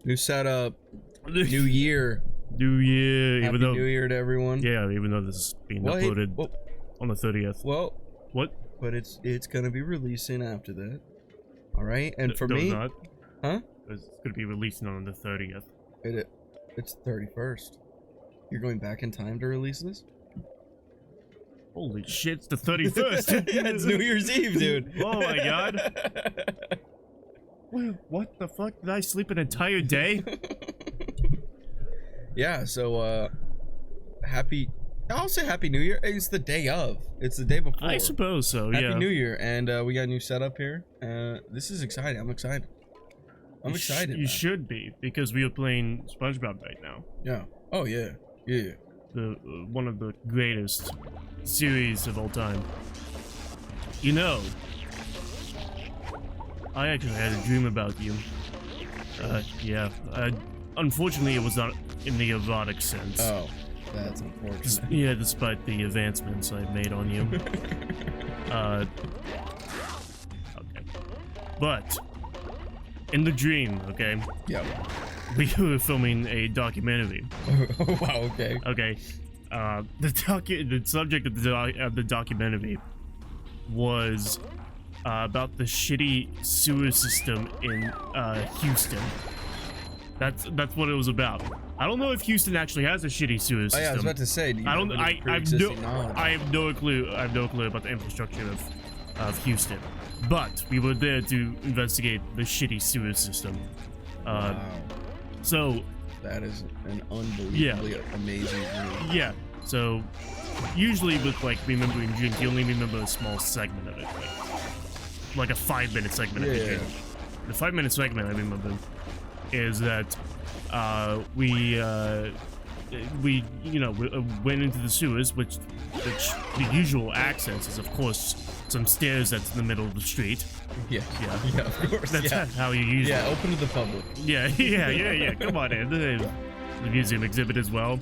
New setup. New year. New year. Happy New Year to everyone. Yeah, even though this is being uploaded on the 30th. Well. What? But it's gonna be releasing after that. All right. And for me. Not. Huh? It's gonna be releasing on the 30th. It's 31st. You're going back in time to release this? Holy shit, it's the 31st. Yeah, it's New Year's Eve, dude. Oh my god. Wait, what the fuck? Did I sleep an entire day? Yeah, so I'll say Happy New Year. It's the day of. It's the day before. I suppose so, yeah. Happy New Year, and we got a new setup here. This is exciting. I'm excited. I'm excited. You should be, because we are playing SpongeBob right now. Yeah. Oh yeah. Yeah. One of the greatest series of all time. You know, I actually had a dream about you. Yeah. Unfortunately, it was not in the erotic sense. Oh, that's unfortunate. Yeah, despite the advancements I've made on you. Okay. But, in the dream, okay? Yeah. We were filming a documentary. Oh, wow, okay. Okay. The subject of the documentary was about the shitty sewer system in Houston. That's what it was about. I don't know if Houston actually has a shitty sewer system. Oh, yeah, I was about to say. I have no clue. I have no clue about the infrastructure of Houston. But we were there to investigate the shitty sewer system. Wow. So that is an unbelievably amazing dream. Yeah. So usually with like remembering dreams, you only remember a small segment of it, like a 5-minute segment of the dream. The 5-minute segment I remember is that we went into the sewers, which the usual access is of course some stairs that's in the middle of the street. Yeah, of course. That's how you use it. Yeah, open to the public. Yeah. Come on in. The museum exhibit as well.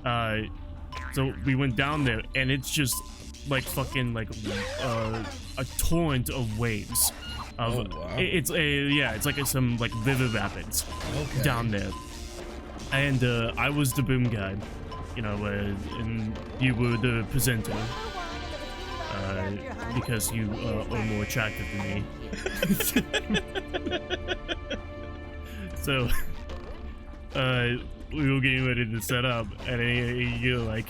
So we went down there, and it's just like fucking like a torrent of waves. Oh, wow. It's like some like river rapids down there. And I was the boom guy, you know, and you were the presenter. Because you are more attractive than me. So, we were getting ready to set up, and you're like,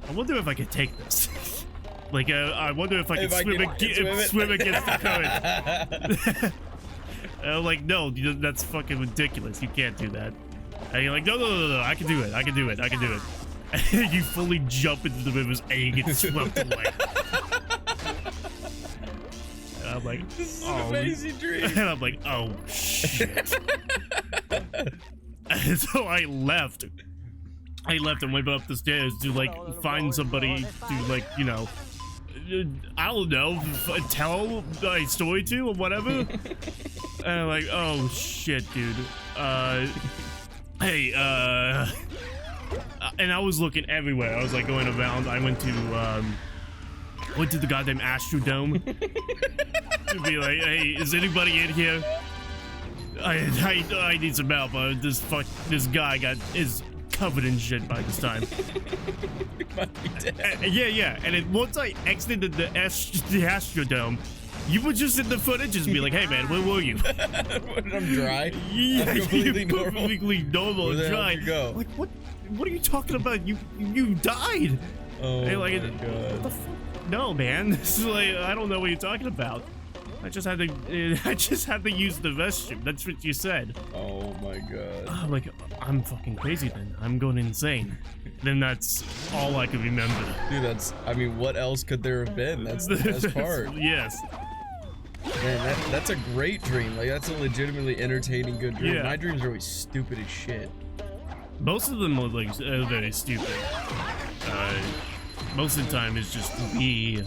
I wonder if I could take this. Like, I wonder if I could swim against the current. And I'm like, no, that's fucking ridiculous. You can't do that. And you're like, no, I can do it. And you fully jump into the rivers and you get swept away. And I'm like, this is an amazing dream. And I'm like, oh shit. And so I left and went up the stairs to like find somebody to like, you know, I don't know, tell my story to or whatever. And I'm like, oh shit, dude. Hey, and I was looking everywhere. I was like going around. I went to the goddamn Astrodome to be like, hey, is anybody in here? I need some help. This guy is covered in shit by this time. He might be dead. Yeah. And then once I exited the Astrodome, you would just in the footage and be like, hey man, where were you? I'm dry. Yeah, I'm completely normal. Perfectly normal and dry. You go? Like, what are you talking about? You died. Oh and like, my god. What the fuck? No, man. This is like, I don't know what you're talking about. I just had to use the restroom. That's what you said. Oh my god. Like, I'm fucking crazy then. I'm going insane. Then that's all I could remember. Dude, I mean, what else could there have been? That's the best part. Yes. Man, that's a great dream. Like, that's a legitimately entertaining, good dream. Yeah. My dreams are always stupid as shit. Most of them are like very stupid. Most of the time it's just me.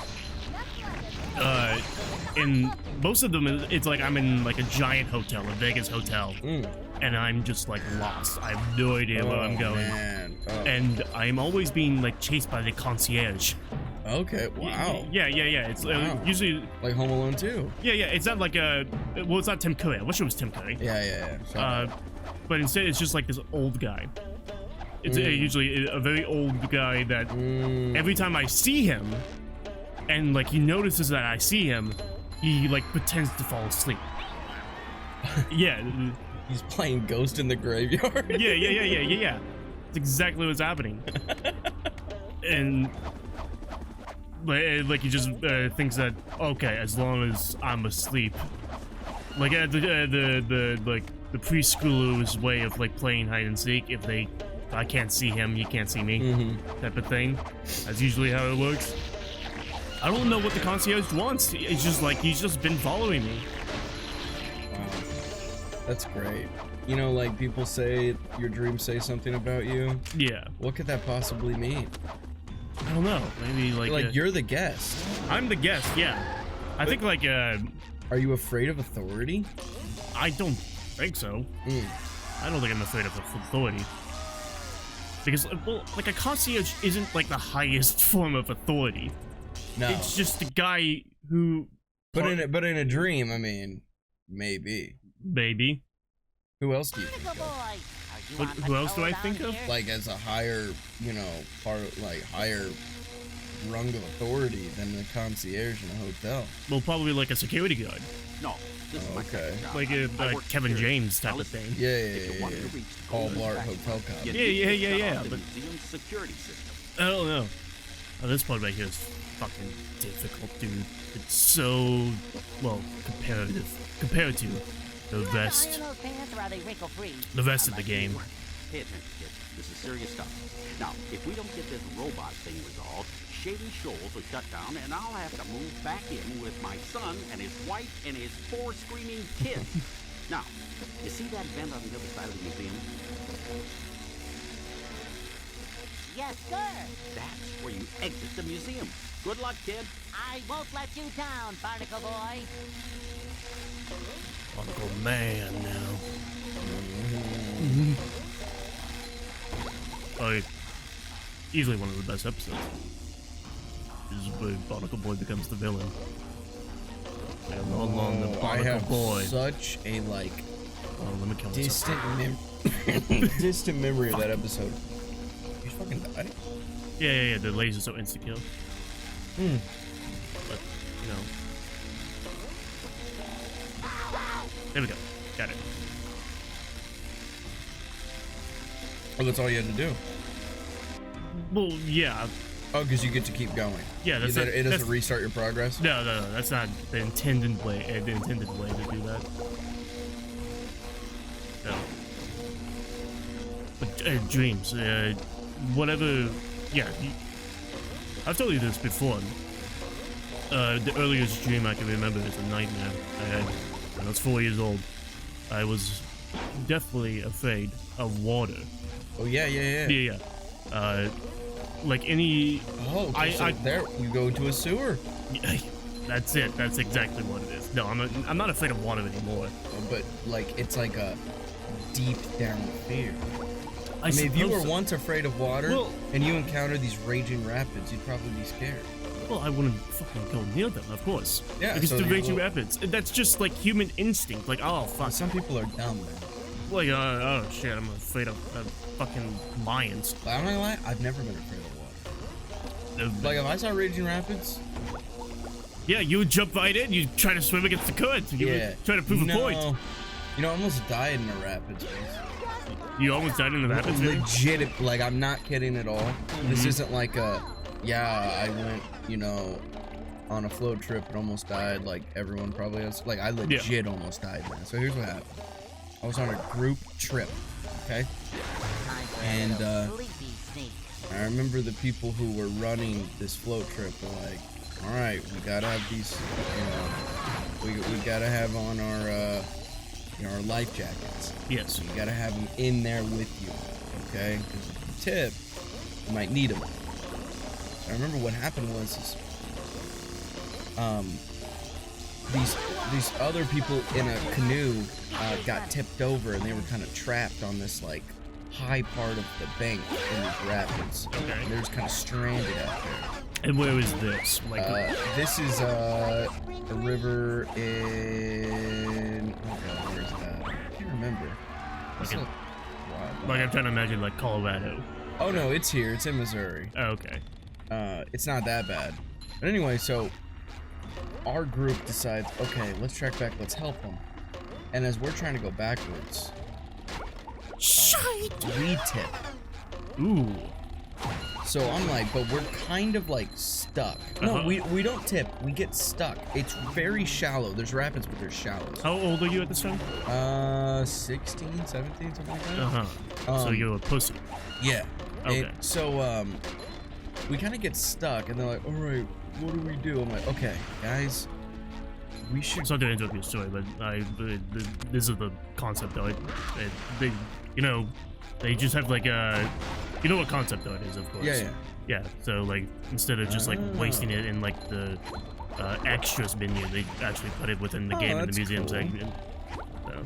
And most of them it's like I'm in like a giant hotel, a Vegas hotel, and I'm just like lost. I have no idea where I'm going. Man. Oh. And I'm always being like chased by the concierge. Okay, wow. Yeah. It's usually like Home Alone 2. Yeah. It's not like well, it's not Tim Curry. I wish it was Tim Curry. Yeah. but instead it's just like this old guy. It's usually a very old guy that every time I see him, and like he notices that I see him, he like pretends to fall asleep. Yeah. He's playing Ghost in the Graveyard. Yeah. It's exactly what's happening. And like he just thinks that, okay, as long as I'm asleep, like the preschoolers' way of like playing hide and seek, if I can't see him, you can't see me, type of thing. That's usually how it works. I don't know what the concierge wants. It's just like he's just been following me. Wow, that's great. You know, like people say your dreams say something about you. Yeah. What could that possibly mean? I don't know. Maybe like you're the guest. I'm the guest. Yeah. I think like Are you afraid of authority? I don't think so. I don't think I'm afraid of authority. Because, well, like a concierge isn't like the highest form of authority. No. It's just the guy who. But in a dream, I mean, maybe. Maybe. Who else do you think of? Who else do I think of? Like as a higher, you know, higher rung of authority than the concierge in a hotel. Well, probably like a security guard. No. Okay. Like Kevin James type of thing. Yeah. Paul Blart Hotel cop. Yeah. But security system. I don't know. Oh, this part right here is fucking difficult, dude. It's so, well, compared to the rest of the game. Pay attention, kid. This is serious stuff. Now, if we don't get this robot thing resolved, Shady Shoals will shut down, and I'll have to move back in with my son and his wife and his 4 screaming kids. Now, you see that vent on the other side of the museum? Yes, sir. That's where you exit the museum. Good luck, kid. I won't let you down, Barnacle Boy. Uncle Man now. Oh, easily one of the best episodes. This is where Barnacle Boy becomes the villain. And no longer the Barnacle Boy. Such a like let me kill distant memory of that episode. You fucking died? Yeah. The lasers are insta kill. But you know. There we go. Got it. Oh, that's all you had to do. Well, yeah. Oh, because you get to keep going. Yeah, that's it doesn't restart your progress. No, that's not the intended way. The intended way to do that. No. But dreams, whatever. Yeah, I've told you this before. The earliest dream I can remember is a nightmare I had when I was 4 years old. I was deathly afraid of water. Oh yeah. Yeah. Like any. Oh, okay, there you go to a sewer. That's it. That's exactly what it is. No, I'm not afraid of water anymore. But like it's like a deep down fear. I mean, if you were once afraid of water and you encountered these raging rapids, you'd probably be scared. Well, I wouldn't fucking go near them, of course. Yeah, because the raging rapids. That's just like human instinct. Like, oh fuck. Some people are dumb, man. Like, oh shit, I'm afraid of fucking lions. I'm not gonna lie, I've never been afraid of water. Like, if I saw raging rapids, yeah, you would jump right in. You try to swim against the current. You would try to prove a point. You know, I almost died in the rapids once. You almost died in the rapids? Legit, like, I'm not kidding at all. This isn't like a, I went, you know, on a float trip and almost died. Like everyone probably has. Like, I legit almost died, man. So here's what happened. I was on a group trip, okay? And I remember the people who were running this float trip were like, all right, we gotta have these, you know, we gotta have on our, you know, our life jackets. Yes. You gotta have them in there with you, okay? Because if you tip, you might need them. I remember what happened was, these other people in a canoe got tipped over and they were kind of trapped on this like high part of the bank in these rapids. Okay. They're just kind of stranded out there. And where is this? Like, this is a river in. Oh god, where is that? I can't remember. Like I'm trying to imagine like Colorado. Oh no, it's here. It's in Missouri. Oh, okay. It's not that bad. But anyway, so our group decides, okay, let's track back. Let's help them. And as we're trying to go backwards, we tip. Ooh. So I'm like, but we're kind of like stuck. No, we don't tip. We get stuck. It's very shallow. There's rapids, but there's shallows. How old are you at this time? 16, 17, something like that. So you're a pussy. Yeah. Okay. So we kind of get stuck, and they're like, all right, what do we do? I'm like, okay, guys, we should. Sorry to interrupt your story, but this is the concept though. They, you know, they just have like a. You know what concept art is, of course. Yeah. Yeah, so like instead of just like wasting it in like the extras menu, they actually put it within the game in the museum segment. So.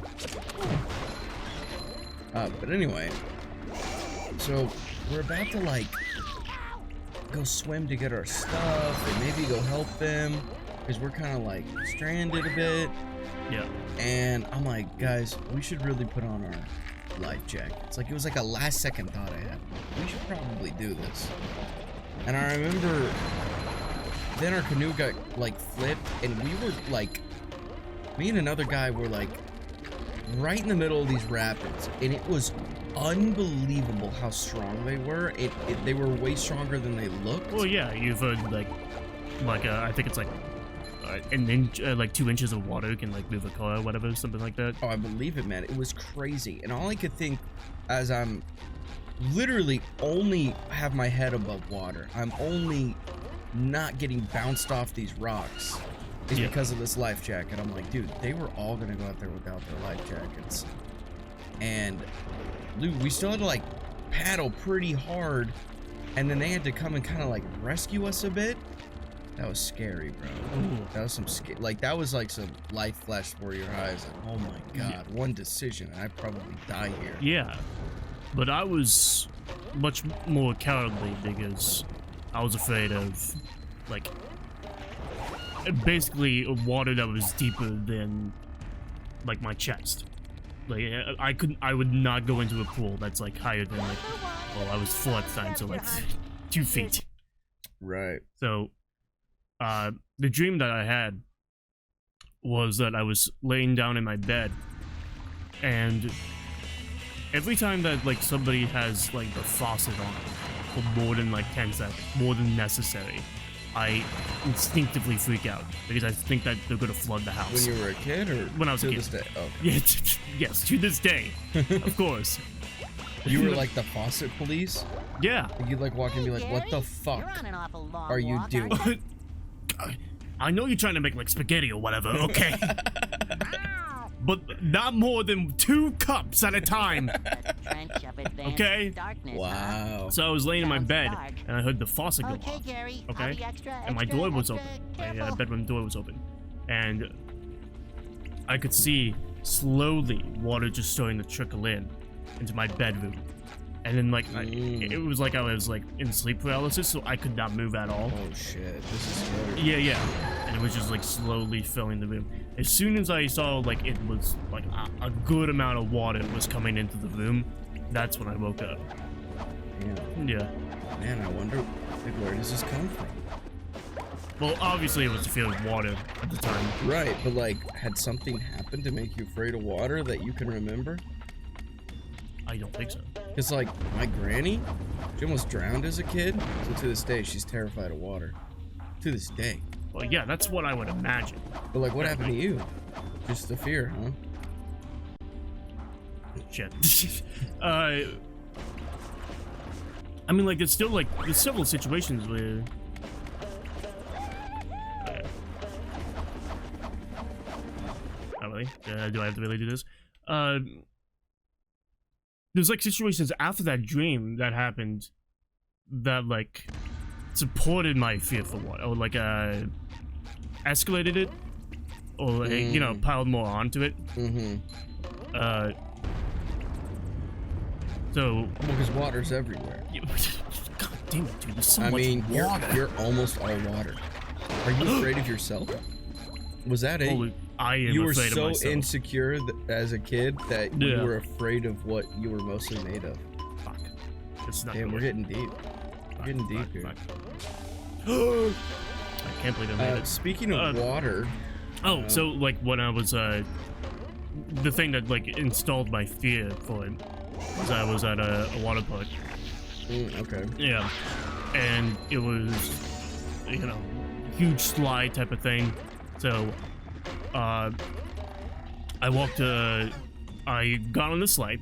But anyway, so we're about to like go swim to get our stuff and maybe go help them because we're kind of like stranded a bit. Yeah. And I'm like, guys, we should really put on our life jackets. Like, it was like a last second thought I had. We should probably do this. And I remember then our canoe got like flipped and we were like, me and another guy were like right in the middle of these rapids, and it was unbelievable how strong they were. They were way stronger than they looked. Well, yeah, you've like I think it's like an inch, like 2 inches of water can like move a car or whatever, something like that. Oh, I believe it, man. It was crazy. And all I could think as I'm literally only have my head above water, I'm only not getting bounced off these rocks, is because of this life jacket. I'm like, dude, they were all gonna go out there without their life jackets. And dude, we still had to like paddle pretty hard, and then they had to come and kind of like rescue us a bit. That was scary, bro. Ooh. That was some that was like some life flash before your eyes. Like, oh my god, one decision and I'd probably die here. Yeah, but I was much more cowardly because I was afraid of like basically water that was deeper than like my chest. Like I would not go into a pool that's like higher than like, well, I was 4 at the time, so like 2 feet. Right. So the dream that I had was that I was laying down in my bed, and every time that like somebody has like the faucet on for more than like 10 seconds, more than necessary, I instinctively freak out because I think that they're gonna flood the house. When you were a kid, or when I was a kid? To this day? Oh. Yeah, yes, to this day, of course. You were like the faucet police? Yeah. You'd like walk in and be like, what the fuck are you doing? I know you're trying to make like spaghetti or whatever, okay? But not more than 2 cups at a time. Okay? Wow. So I was laying in my bed and I heard the faucet go off. Okay? And my door was open. My bedroom door was open. And I could see slowly water just starting to trickle in into my bedroom. And then like it was like I was like in sleep paralysis, so I could not move at all. Oh shit, this is scary. Yeah. And it was just like slowly filling the room. As soon as I saw like it was like a good amount of water was coming into the room, that's when I woke up. Damn. Yeah. Man, I wonder, like, where does this come from? Well, obviously it was the fear of water at the time. Right, but like, had something happened to make you afraid of water that you can remember? I don't think so. It's like my granny, she almost drowned as a kid, so to this day she's terrified of water. To this day. Well, yeah, that's what I would imagine. But like, what happened to you? Just the fear, huh? Shit. I mean, like, there's several situations where. Not really. Do I have to really do this? There's like situations after that dream that happened that like supported my fear for water, or like escalated it, or like, you know, piled more onto it. So because water's everywhere. God damn it, dude! There's so much water. You're almost all water. Are you afraid of yourself? Was that it? I am You were afraid so of myself. insecure as a kid that you were afraid of what you were mostly made of. Fuck. It's not Damn, good. we're getting deep. We're getting deep here. I can't believe I made it. Speaking of water. So like when I was the thing that like installed my fear for it was I was at a water park. Okay. Yeah, and it was, you know, huge slide type of thing. So, I got on the slide.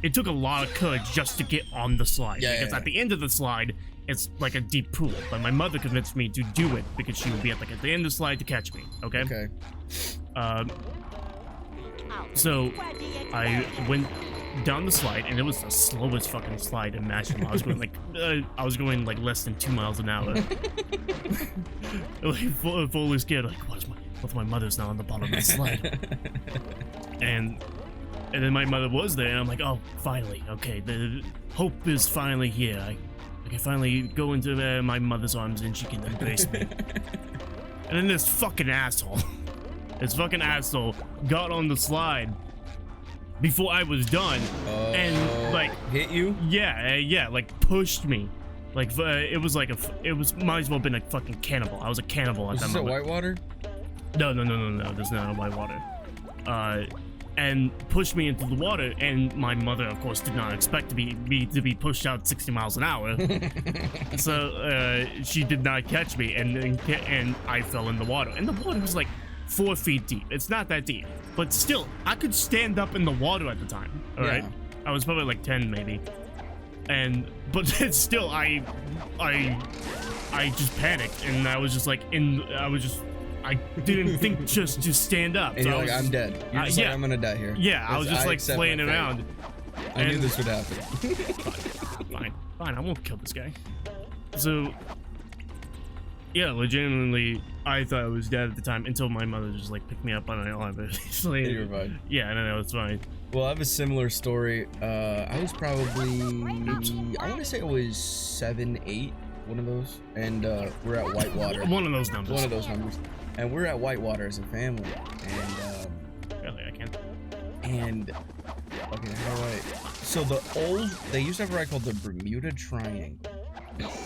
It took a lot of courage just to get on the slide. Because at the end of the slide, it's like a deep pool. But my mother convinced me to do it because she would be at the end of the slide to catch me. Okay. Okay. So I went down the slide, and it was the slowest fucking slide imaginable. I was going like less than 2 miles an hour. Like fully scared. Like, what if my mother's now on the bottom of the slide? and then my mother was there, and I'm like, oh, finally, okay, the hope is finally here. I can finally go into my mother's arms, and she can embrace me. And then this fucking asshole got on the slide before I was done, and like hit you? Yeah, like pushed me. Like it was might as well have been a fucking cannibal. I was a cannibal at that moment. Is this whitewater? No. There's not a whitewater. And pushed me into the water, and my mother, of course, did not expect me to be pushed out 60 miles an hour. So she did not catch me, and I fell in the water. And the water was like 4 feet deep. It's not that deep, but still, I could stand up in the water at the time. All right, I was probably like 10 maybe, but still, I just panicked, and I was just like I didn't think just to stand up. And so you're like, I'm dead. You're just like, I'm gonna die here. Yeah, I was just like playing around. I knew this would happen. Fine, I won't kill this guy. So, yeah, legitimately, I thought I was dead at the time until my mother just like picked me up on an arm. You're fine. Yeah, no, it's fine. Well, I have a similar story. I was probably, I want to say I was 7, 8, one of those, and we're at Whitewater. One of those numbers. And we're at Whitewater as a family, and really, I can't. And okay, so they used to have a ride called the Bermuda Triangle.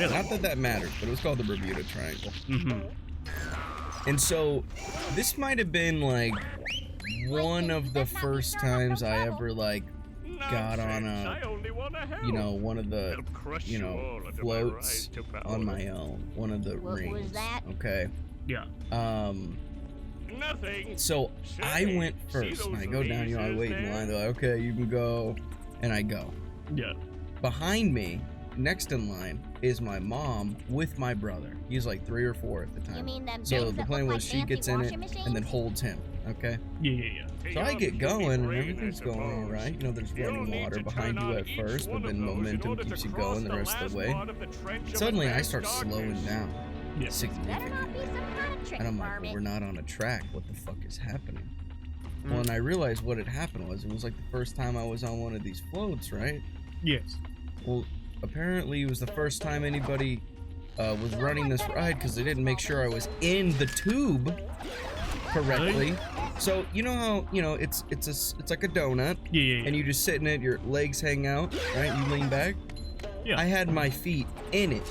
Really? Not that matters, but it was called the Bermuda Triangle. Mm-hmm. And so this might have been like one of the first times I ever like got on one of the floats on my own, one of the rings. Was that? Okay. Yeah. Nothing. So I went first, and I go down, I wait in line. They're like, okay, you can go, and I go. Yeah. Behind me, next in line, is my mom with my brother. He's like 3 or 4 at the time. You mean them So things the that plan look was like she fancy gets in it washing machines? and then holds him. Okay. Yeah. So I get going, and everything's going all right. There's running water behind you at first, but then momentum keeps you going the rest of the way. Suddenly, I start slowing down significantly. And I'm like, well, we're not on a track. What the fuck is happening? Well, and I realized what had happened was it was like the first time I was on one of these floats, right? Yes. Well, apparently it was the first time anybody was running this ride because they didn't make sure I was in the tube correctly. Really? So you know how it's like a donut. Yeah. And you just sit in it, your legs hang out, right? You lean back. Yeah. I had my feet in it,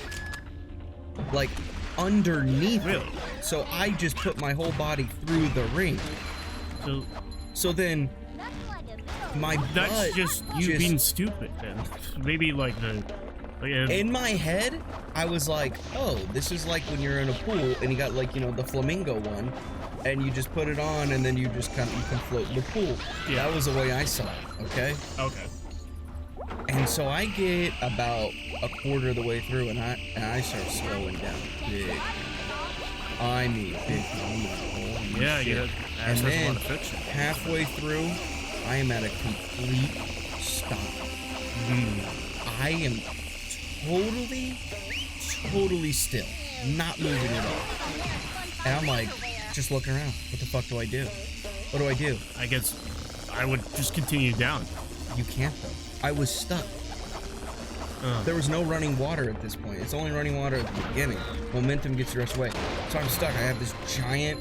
like underneath it. So I just put my whole body through the ring. So then my that's butt just you being stupid then. Maybe like in my head I was like, oh, this is like when you're in a pool and you got like the flamingo one and you just put it on and then you just you can float in the pool. Yeah, that was the way I saw it. Okay. And so I get about a quarter of the way through and I start slowing down big. I mean big. Yeah. And then halfway through, I am at a complete stop. I am totally still, not moving at all. And I'm like, just looking around. What the fuck do I do? What do I do? I guess I would just continue down. You can't though. I was stuck. There was no running water at this point. It's only running water at the beginning. Momentum gets the rest away. So I'm stuck. I have this giant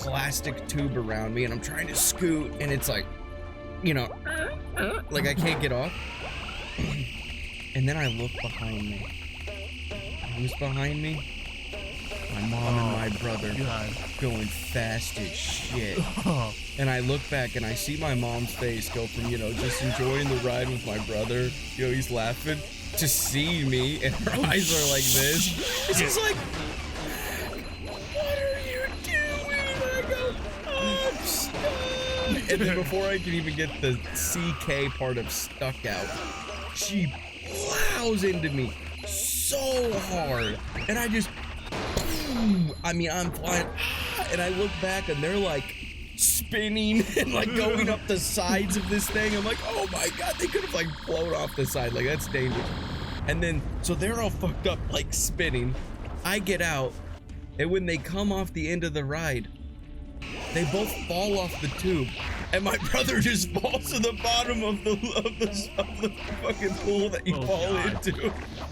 plastic tube around me, and I'm trying to scoot, and it's like, you know, like I can't get off. And then I look behind me. Who's behind me? My mom and my brother going fast as shit. And I look back and I see my mom's face go from, you know, just enjoying the ride with my brother, you know, he's laughing, to see me, and her eyes are like this. It's just like, what are you doing? And I go, oh, I'm stuck. And then before I can even get the CK part of stuck out, she plows into me so hard. And I just, I mean, I'm flying, and I look back and they're like spinning and like going up the sides of this thing. I'm like, oh my God, they could have like blown off the side. Like, that's dangerous. And then, so they're all fucked up, like spinning. I get out, and when they come off the end of the ride, they both fall off the tube, and my brother just falls to the bottom of the fucking pool that you fall into.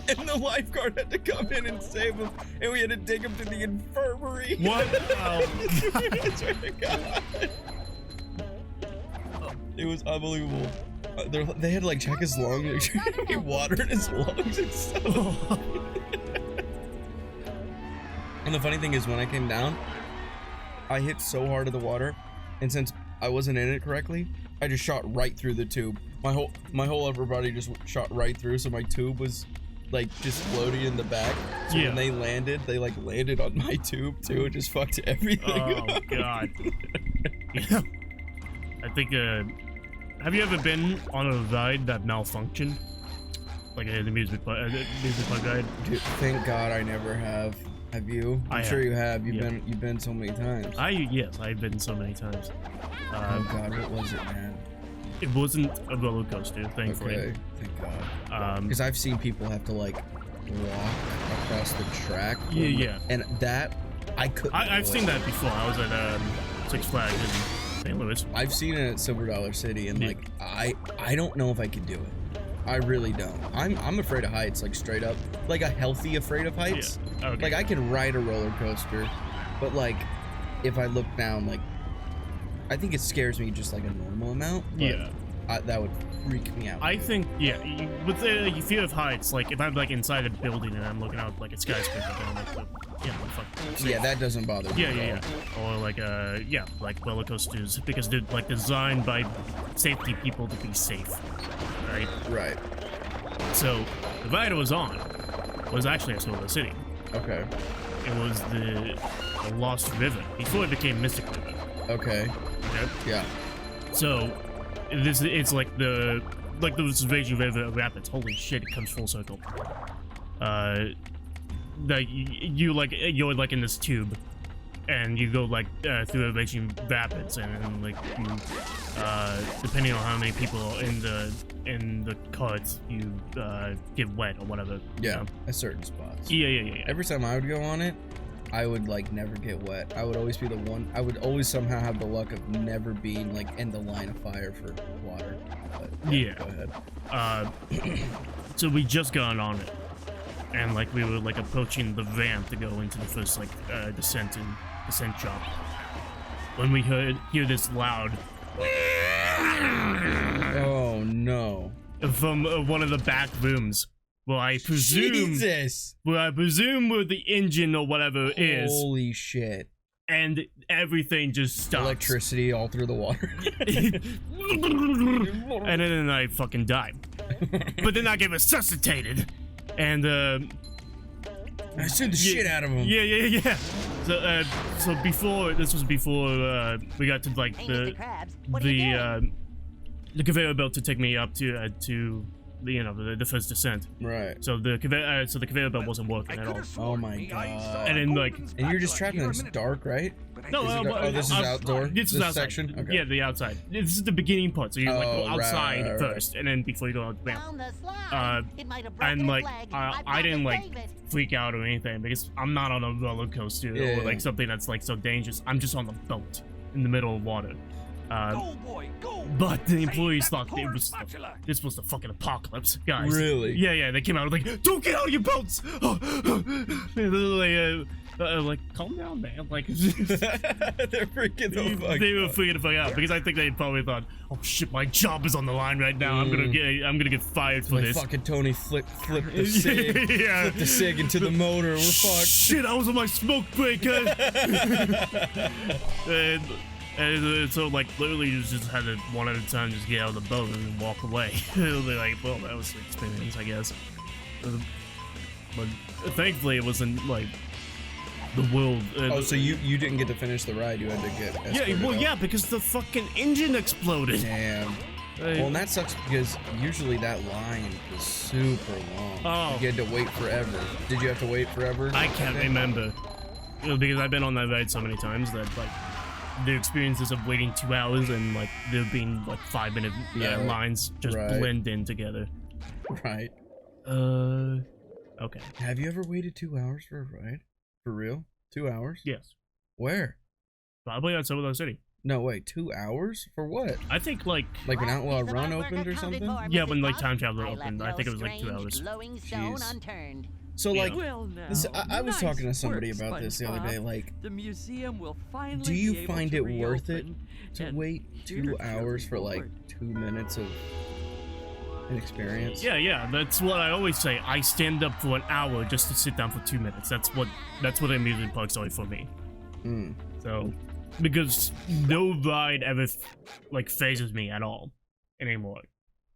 And the lifeguard had to come in and save him, and we had to take him to the infirmary. What? It was unbelievable. They had to like check his lungs. He water in his lungs and stuff. And the funny thing is, when I came down, I hit so hard in the water, and since I wasn't in it correctly, I just shot right through the tube. My whole upper body just shot right through, so my tube was like just floating in the back. So when they landed on my tube too. It just fucked everything up. Oh God. Yeah. I think have you ever been on a ride that malfunctioned? Like an amusement park ride? Dude, thank God I never have. Have you? I'm sure you have. You've been so many times. Yes, I've been so many times. Oh God, what was it, man? It wasn't a roller coaster, thankfully. Okay, thank God. Because I've seen people have to like walk across the track. Yeah. And that I couldn't. I've seen that before. I was at Six Flags in St. Louis. I've seen it at Silver Dollar City, and like I don't know if I could do it. I really don't. I'm afraid of heights, like straight up, like a healthy afraid of heights. Yeah. Okay. Like I can ride a roller coaster, but like if I look down, like I think it scares me just like a normal amount. But that would freak me out. I think with the fear of heights, like if I'm like inside a building and I'm looking out like a skyscraper, then I'm like, fuck. Yeah, that doesn't bother me. Yeah. Or like like roller coasters, because they're like designed by safety people to be safe. Right. So the ride I was on was actually at Silver City. Okay. It was the Lost River before it became Mystic River. Okay. Yeah. So it's like the Raging River Rapids. Holy shit! It comes full circle. That you're like in this tube, and you go like through the Raging Rapids, and like you, depending on how many people are in the carts, you get wet or whatever. Yeah, you know? at certain spots. Yeah. Every time I would go on it, I would like never get wet. I would always be the one. I would always somehow have the luck of never being like in the line of fire for water. But, yeah. Go ahead. So we just got on it, and like we were like approaching the ramp to go into the first like descent drop, when we hear this loud oh no from one of the back rooms. Well, I presume where the engine or whatever is. Holy shit. And everything just stops. Electricity all through the water. And then I fucking died. But then I get resuscitated. And I sued the shit out of him. Yeah. So before we got to like the conveyor belt to take me up to the first descent. Right. So the conveyor belt wasn't working at all. Oh my God. And then like, and you're just trapped in this dark, right? No, this is outdoor. This is outside. Section. Okay. Yeah, the outside. This is the beginning part. So you like go outside first, and then before you go out the ramp. And like I didn't like freak out or anything, because I'm not on a roller coaster or like something that's like so dangerous. I'm just on the boat in the middle of water. Go, boy, go! But the employees thought this was the fucking apocalypse, guys. Really? Yeah. They came out like, don't get out of your boats. Like, calm down, man. Like, they're freaking the fuck. They were freaking the fuck out because I think they probably thought, oh shit, my job is on the line right now. I'm gonna get fired for this. Fucking Tony flip the cig, flip the cig into the motor. We're fucked. Shit, I was on my smoke break. And so, like, literally, you just had to one at a time just get out of the boat and walk away. It'll be like, well, that was the experience, I guess. But thankfully, it wasn't like the world. Oh, so you didn't get to finish the ride? You had to get escorted out. Yeah, because the fucking engine exploded. Damn. Well, and that sucks because usually that line is super long. Oh. You had to wait forever. Did you have to wait forever? I can't remember. Because I've been on that ride so many times that, like, the experiences of waiting 2 hours and, like, there being, like, 5-minute lines just blend in together. Right. Okay. Have you ever waited 2 hours for a ride? For real? 2 hours? Yes. Where? Probably at Silver City. No, wait, 2 hours? For what? I think, like when Outlaw Run opened or something? Yeah, when, like, Time Traveler opened. I think it was, like, 2 hours. Jeez. So, like, I was talking to somebody about this the other day, like, the museum will finally do you find it worth it to wait 2 hours for, like, 2 minutes of an experience? Yeah, that's what I always say. I stand up for an hour just to sit down for 2 minutes. That's what amusement parks are for me. So, because no ride ever, like, phases me at all anymore.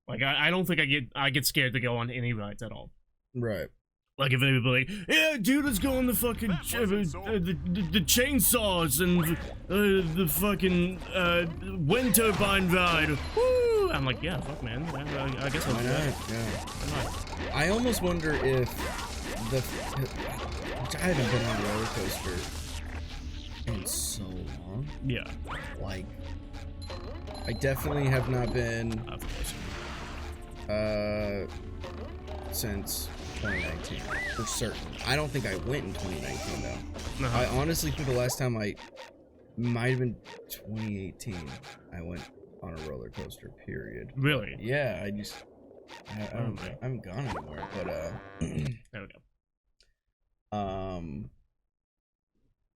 Like, I don't think I get scared to go on any rides at all. Right. Like, if they were like, yeah, dude, let's go on the fucking, the chainsaws and the fucking wind turbine ride. Woo! I'm like, yeah, fuck, man. I guess I'll do that. Yeah. I almost wonder if which I haven't been on a roller coaster in so long. Yeah. Like, I definitely have not been, since 2019, for certain. I don't think I went in 2019 though. I honestly think the last time I might have been 2018. I went on a roller coaster. Period. Really? Yeah. I haven't gone anywhere. But there we go.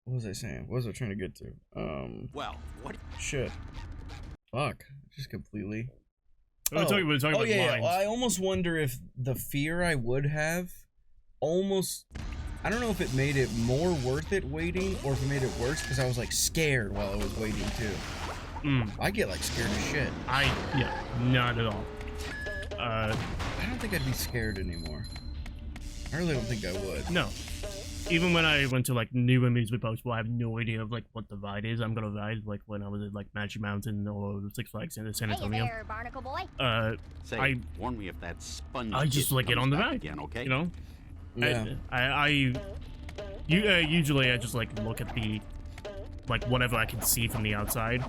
what was I saying? What was I trying to get to? Well, what? Shit. Fuck. Just completely. We're talking about lines. I almost wonder if the fear I would have I don't know if it made it more worth it waiting or if it made it worse because I was like scared while I was waiting too. I get like scared as shit. Yeah, not at all. I don't think I'd be scared anymore. I really don't think I would. No. Even when I went to like new amusement parks where I have no idea of like what the ride is I'm gonna ride, like when I was at like Magic Mountain or Six Flags in San Antonio. Hey there, barnacle boy. Warn me if that sponge. I just like get on the ride again, okay? You know. Yeah. Usually I just like look at the like whatever I can see from the outside,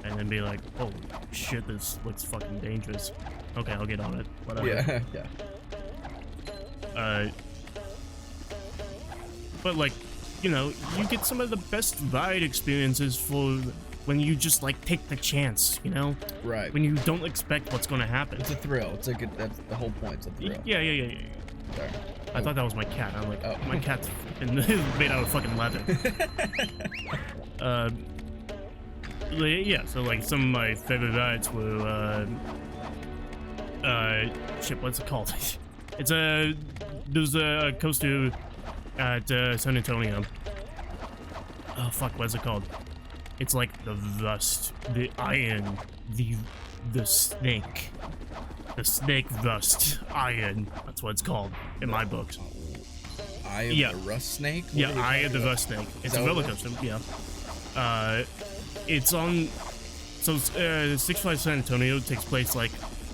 and then be like, oh shit, this looks fucking dangerous. Okay, I'll get on it. Whatever. Yeah. But like, you know, you get some of the best ride experiences for when you just like take the chance, you know? Right. When you don't expect what's gonna happen. It's a thrill. It's a good. That's the whole point. It's a thrill. Yeah. Sorry. I thought that was my cat. I'm like, my cat's made out of fucking leather. Yeah. So like, some of my favorite rides were shit. What's it called? There's a coaster at San Antonio. Oh fuck, what's it called? It's like the rust, the iron, the snake. The snake rust iron. That's what it's called in my books. Eye of the Rust Snake? Yeah, Eye of the Rust Snake. It's a roller coaster, yeah. It's on... So, Six Flags San Antonio takes place like...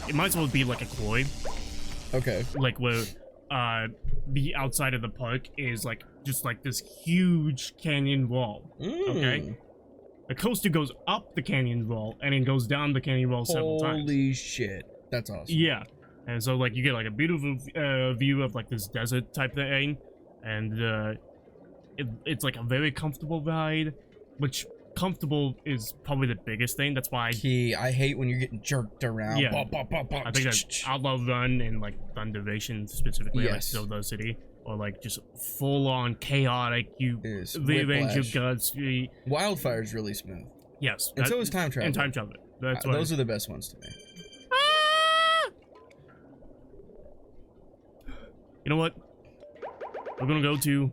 It might as well be like a quarry. Okay. Like where the outside of the park is like just like this huge canyon wall. Okay? The coaster goes up the canyon wall and then goes down the canyon wall several times. Holy shit. That's awesome. Yeah. And so like you get like a beautiful view of like this desert type thing, and it's like a very comfortable ride, which comfortable is probably the biggest thing. That's why I hate when you're getting jerked around. Yeah. Bop, bop, bop, bop. I think that Outlaw Run and like Thunder Division specifically, like Yes. Silver City, or like just full on chaotic. You Is rearrange your whiplash. guns. Wildfire is really smooth. Yes, And so is time travel. And time travel. That's what Those are the best ones to me. You know what? We're gonna go to.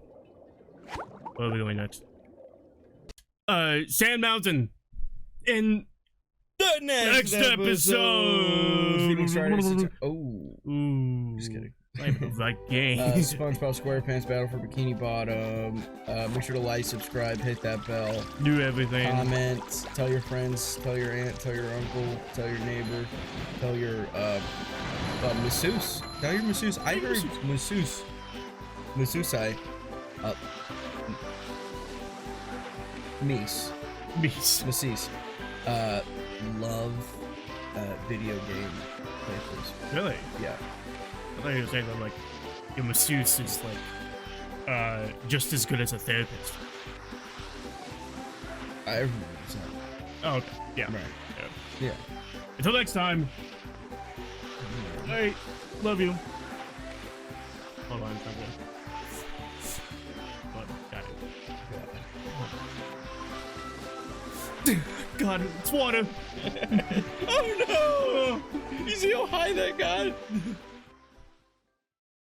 Where are we going next? Sand Mountain. In The next episode. Phoenix Riders. Oh, Ooh. just kidding. That game. SpongeBob SquarePants Battle for Bikini Bottom. Make sure to like, subscribe, hit that bell, Do everything. comment, tell your friends, tell your aunt, tell your uncle, tell your neighbor, tell your masseuse. Tell your masseuse. I heard masseuse. Masseuse. Meese. Beast. Masseuse. Love video game playthroughs. Really? Yeah. I thought you were saying that like your masseuse is like just as good as a therapist. I Oh, okay. Yeah. Right. Yeah. Yeah. Until next time. Alright. Love you. Hold on, something. Got it. God, it's water. Oh no! You see how high that got?